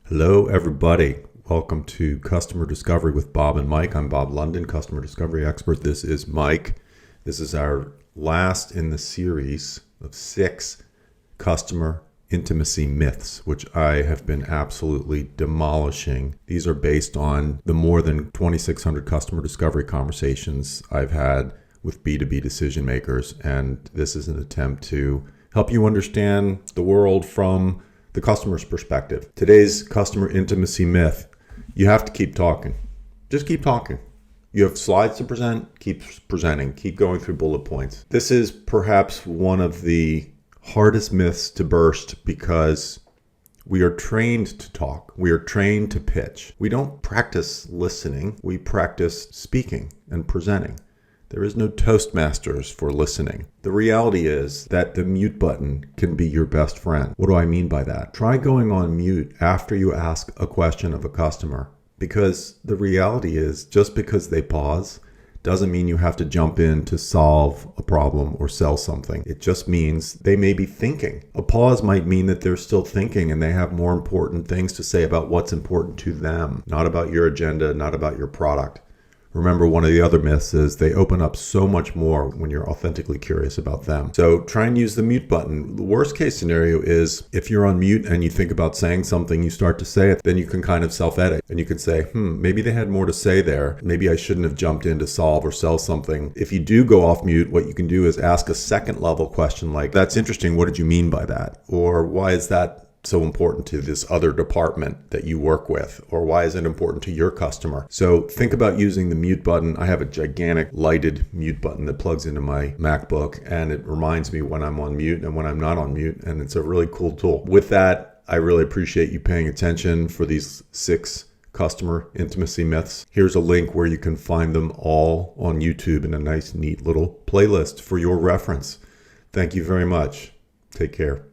Hello, everybody. Welcome to Customer Discovery with Bob and Mike. I'm Bob London, Customer Discovery Expert. This is Mike. This is our last in the series of 6 customer intimacy myths, which I have been absolutely demolishing. These are based on the more than 2,600 customer discovery conversations I've had with B2B decision makers, and this is an attempt to help you understand the world from the customer's perspective. Today's customer intimacy myth: you have to keep talking. Just keep talking. You have slides to present, keep presenting, keep going through bullet points. This is perhaps one of the hardest myths to burst because we are trained to talk. We are trained to pitch. We don't practice listening. We practice speaking and presenting. There is no Toastmasters for listening. The reality is that the mute button can be your best friend. What do I mean by that? Try going on mute after you ask a question of a customer, because the reality is just because they pause doesn't mean you have to jump in to solve a problem or sell something. It just means they may be thinking. A pause might mean that they're still thinking and they have more important things to say about what's important to them, not about your agenda, not about your product. Remember, one of the other myths is they open up so much more when you're authentically curious about them. So try and use the mute button. The worst case scenario is if you're on mute and you think about saying something, you start to say it, then you can kind of self-edit and you can say, maybe they had more to say there. Maybe I shouldn't have jumped in to solve or sell something. If you do go off mute, what you can do is ask a second level question like, that's interesting. What did you mean by that? Or why is that so important to this other department that you work with? Or why is it important to your customer? So think about using the mute button. I have a gigantic lighted mute button that plugs into my MacBook, and it reminds me when I'm on mute and when I'm not on mute, and it's a really cool tool. With that, I really appreciate you paying attention for these 6 customer intimacy myths. Here's a link where you can find them all on YouTube in a nice, neat little playlist for your reference. Thank you very much. Take care.